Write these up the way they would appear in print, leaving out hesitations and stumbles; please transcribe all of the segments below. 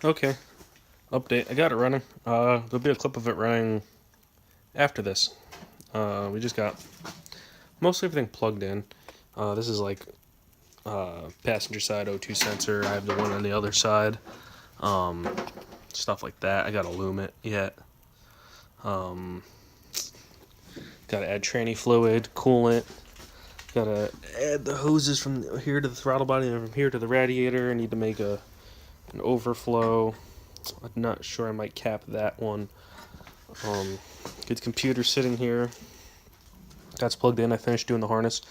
Okay, update. I got it running. There'll be a clip of it running after this. We just got mostly everything plugged in. This is like passenger side O2 sensor. I have the one on the other side. Um, Stuff like that. I gotta loom it yet. Um, Gotta add tranny fluid, coolant. Gotta add the hoses from here to the throttle body and from here to the radiator. I need to make an overflow. I'm not sure. I might cap that one. Good computer sitting here. That's plugged in. I finished doing the harness.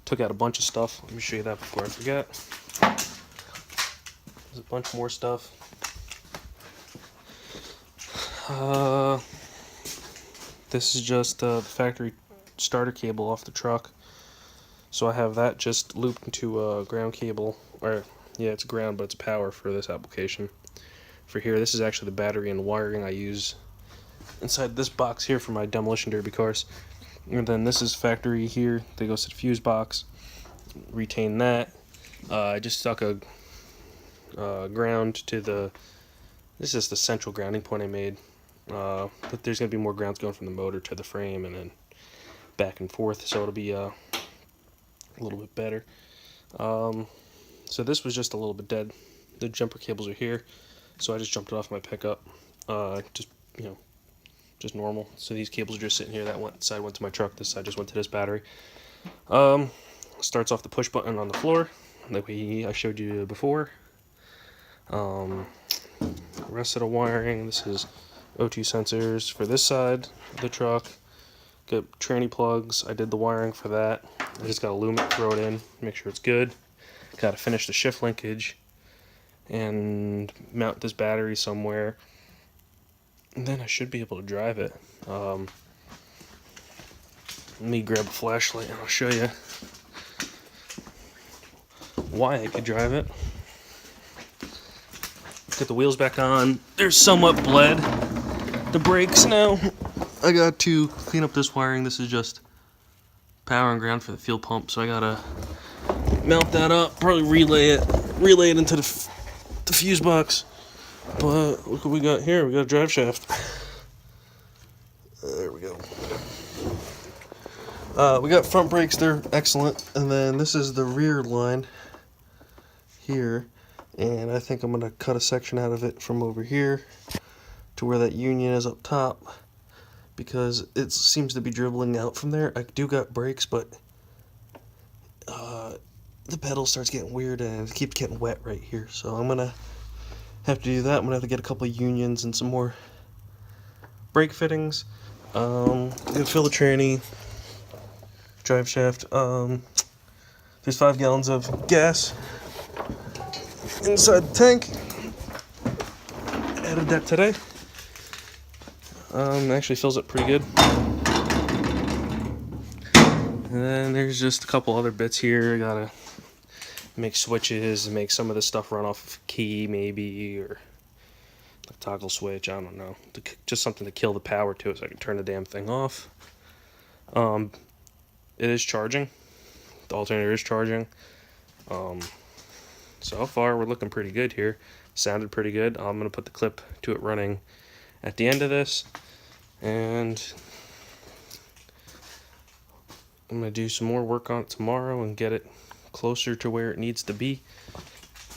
Took out a bunch of stuff. Let me show you that before I forget. There's a bunch more stuff. This is just the factory starter cable off the truck. So I have that just looped into a ground cable. Or, yeah, it's ground, but it's power for this application. For here, this is actually the battery and wiring I use inside this box here for my demolition derby cars. And then this is factory here that goes to the fuse box. Retain that. I just stuck a ground to the. This is the central grounding point I made. But there's going to be more grounds going from the motor to the frame and then back and forth, so it'll be a little bit better. So this was just a little bit dead. The jumper cables are here, so I just jumped it off my pickup. Just normal. So these cables are just sitting here. That side went to my truck. This side just went to this battery. Starts off the push button on the floor, like I showed you before. The rest of the wiring. This is O2 sensors for this side of the truck. Got tranny plugs. I did the wiring for that. I just gotta loom it, throw it in, make sure it's good. Gotta finish the shift linkage and mount this battery somewhere. And then I should be able to drive it. Let me grab a flashlight and I'll show you why I could drive it. Get the wheels back on. They're somewhat bled. The brakes now. I got to clean up this wiring. This is just power and ground for the fuel pump, so I gotta mount that up. Probably relay it into the fuse box. But look what we got here. We got a drive shaft. There we go. We got front brakes. They're excellent. And then this is the rear line here. And I think I'm going to cut a section out of it from over here to where that union is up top, because it seems to be dribbling out from there. I do got brakes, but the pedal starts getting weird and it keeps getting wet right here. So I'm going to have to do that. I'm going to have to get a couple of unions and some more brake fittings. I'm going to fill the tranny, drive shaft. There's 5 gallons of gas inside the tank. Added that today. Actually fills it pretty good. And then there's just a couple other bits here. I gotta make switches and make some of this stuff run off of key, maybe, or a toggle switch. I don't know. Just something to kill the power to it so I can turn the damn thing off. It is charging. The alternator is charging. So far we're looking pretty good here. Sounded pretty good. I'm going to put the clip to it running at the end of this. And I'm going to do some more work on it tomorrow and get it closer to where it needs to be.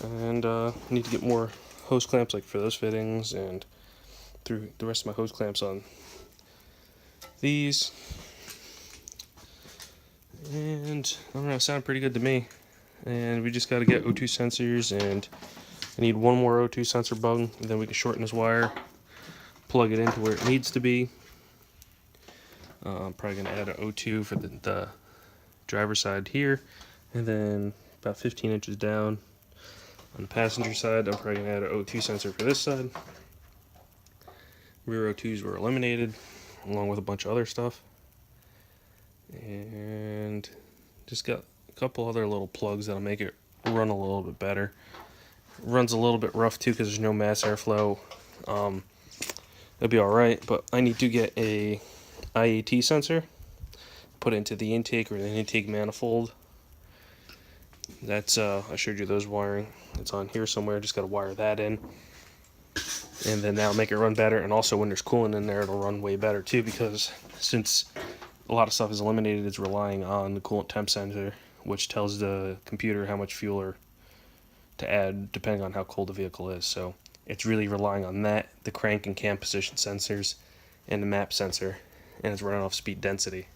And need to get more hose clamps like for those fittings and through the rest of my hose clamps on these. And I don't know, it sounded pretty good to me. And we just got to get O2 sensors, and I need one more O2 sensor bung, and then we can shorten this wire, plug it into where it needs to be. I'm probably going to add an O2 for the driver's side here, and then about 15 inches down on the passenger side, I'm probably going to add an O2 sensor for this side. Rear O2s were eliminated, along with a bunch of other stuff. And just got a couple other little plugs that'll make it run a little bit better. It runs a little bit rough too because there's no mass airflow. It'll be alright, but I need to get a IAT sensor, put it into the intake or the intake manifold. That's I showed you those wiring. It's on here somewhere. Just got to wire that in. and then that'll make it run better. And also when there's coolant in there, it'll run way better too, because since a lot of stuff is eliminated, it's relying on the coolant temp sensor, which tells the computer how much fuel or to add depending on how cold the vehicle is. So it's really relying on that, the crank and cam position sensors, and the map sensor, and it's running off speed density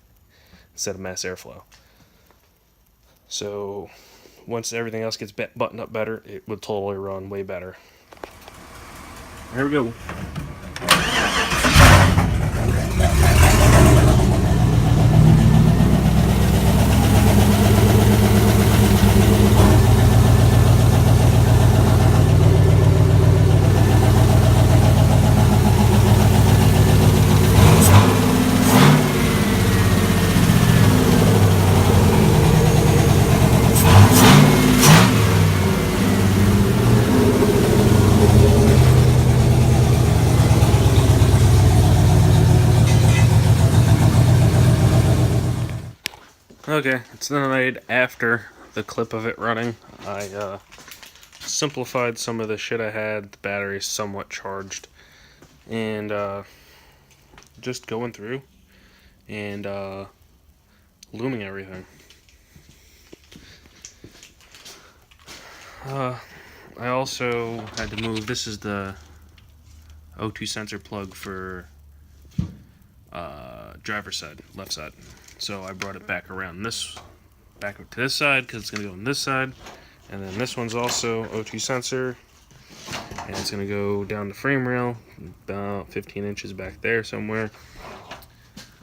instead of mass airflow. So once everything else gets buttoned up better, it would totally run way better. Here we go. Okay, it's then made after the clip of it running. I simplified some of the shit I had. The battery's somewhat charged, and just going through and looming everything. I also had to move. This is the O2 sensor plug for driver's side, left side. So I brought it back around back up to this side, because it's going to go on this side. And then this one's also O2 sensor, and it's going to go down the frame rail about 15 inches back there somewhere.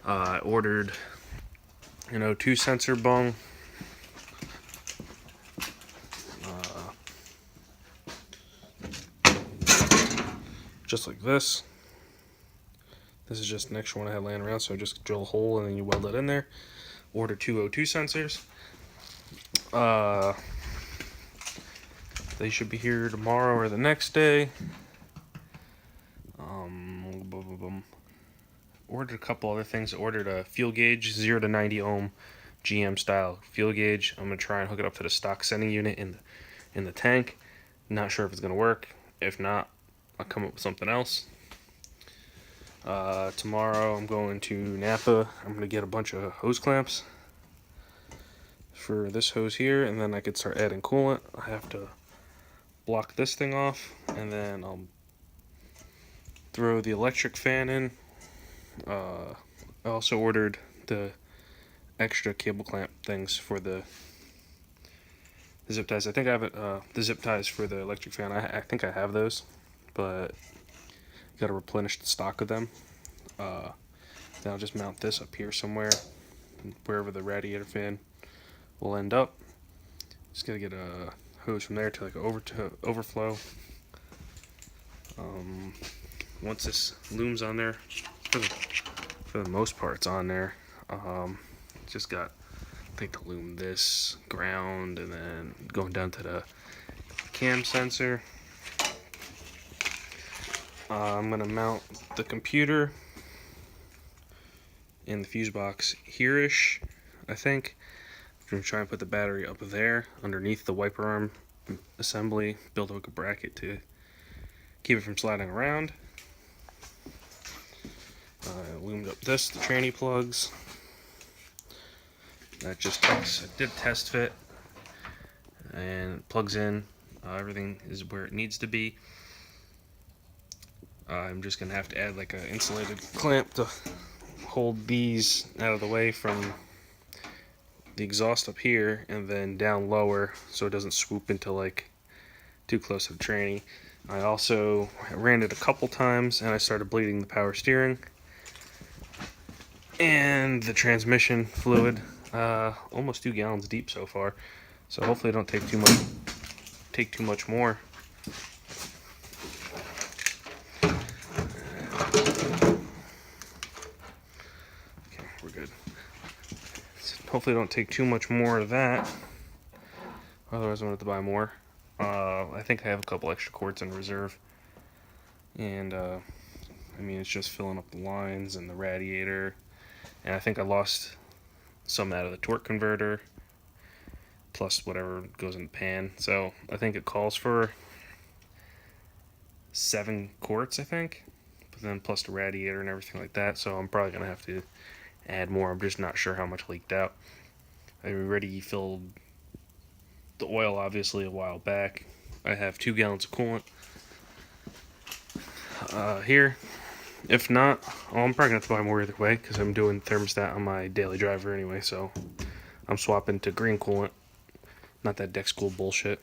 I ordered an O2 sensor bung. Just like this. This is just an extra one I had laying around, so I just drill a hole and then you weld it in there. Order 2 O2 sensors. They should be here tomorrow or the next day. Ordered a couple other things. I ordered a fuel gauge, 0 to 90 ohm GM style fuel gauge. I'm gonna try and hook it up to the stock sending unit in the tank. Not sure if it's gonna work. If not, I'll come up with something else. Tomorrow I'm going to Napa. I'm going to get a bunch of hose clamps for this hose here, and then I could start adding coolant. I have to block this thing off, and then I'll throw the electric fan in. I also ordered the extra cable clamp things for the zip ties. I think I have it, the zip ties for the electric fan. I think I have those, but got to replenish the stock of them. Then I'll just mount this up here somewhere, wherever the radiator fan will end up. Just gotta get a hose from there to like overflow. Once this looms on there, for the most part it's on there. Just got, I think, to loom this ground, and then going down to the cam sensor. I'm gonna mount the computer in the fuse box here-ish, I think. I'm gonna try and put the battery up there underneath the wiper arm assembly, build a bracket to keep it from sliding around. Loomed up the tranny plugs. That just did test fit, and it plugs in. Everything is where it needs to be. I'm just gonna have to add like an insulated clamp to hold these out of the way from the exhaust up here, and then down lower so it doesn't swoop into like too close to the tranny. I also ran it a couple times, and I started bleeding the power steering and the transmission fluid. Almost 2 gallons deep so far, so hopefully I don't take too much more. Okay, we're good. So hopefully I don't take too much more of that, otherwise I'm going to have to buy more. I think I have a couple extra quarts in reserve, and I mean, it's just filling up the lines and the radiator, and I think I lost some out of the torque converter, plus whatever goes in the pan. So I think it calls for 7 quarts, I think, but then plus the radiator and everything like that. So I'm probably gonna have to add more. I'm just not sure how much leaked out. I already filled the oil, obviously, a while back. I have 2 gallons of coolant here. If not, I'm probably gonna have to buy more either way because I'm doing thermostat on my daily driver anyway. So I'm swapping to green coolant, not that deck school bullshit.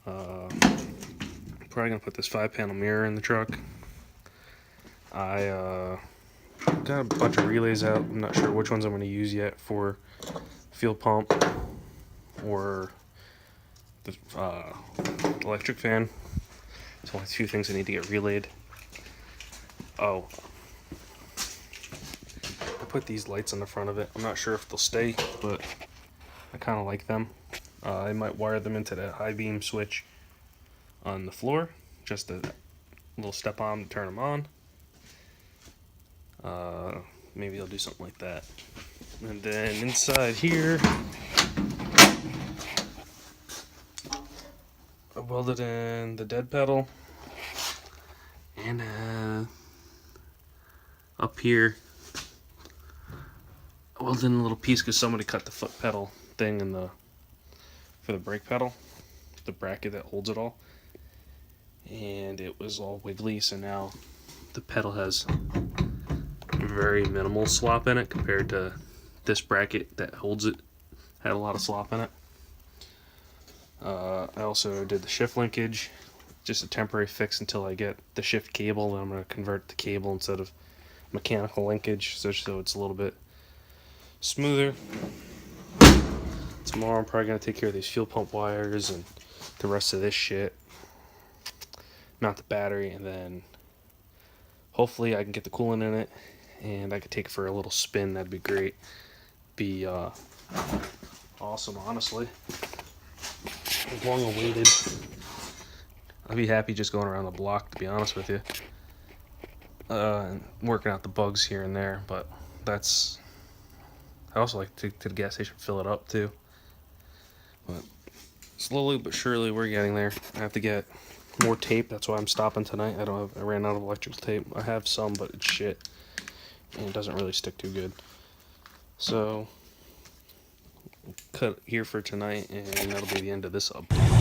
Probably gonna put this 5-panel mirror in the truck. I got a bunch of relays out. I'm not sure which ones I'm gonna use yet for fuel pump or the electric fan. There's only a few things that need to get relayed. Oh, I put these lights on the front of it. I'm not sure if they'll stay, but I kind of like them. I might wire them into that high beam switch on the floor, just a little step on to turn them on. Maybe I'll do something like that. And then inside here, I welded in the dead pedal, and up here I welded in a little piece because somebody cut the foot pedal thing in the for the brake pedal, the bracket that holds it all, and it was all wiggly, so now the pedal has very minimal slop in it compared to this bracket that holds it had a lot of slop in it. I also did the shift linkage, just a temporary fix until I get the shift cable. Then I'm going to convert the cable instead of mechanical linkage, so it's a little bit smoother. Tomorrow I'm probably going to take care of these fuel pump wires and the rest of this shit, mount the battery, and then hopefully I can get the coolant in it and I could take it for a little spin. That'd be great. Be awesome, honestly. Long awaited. I'd be happy just going around the block, to be honest with you, and working out the bugs here and there. But that's, I also like to take to the gas station, fill it up too. But slowly but surely we're getting there. I have to get more tape. That's why I'm stopping tonight. I ran out of electrical tape. I have some, but it's shit and it doesn't really stick too good. So cut here for tonight, and that'll be the end of this update.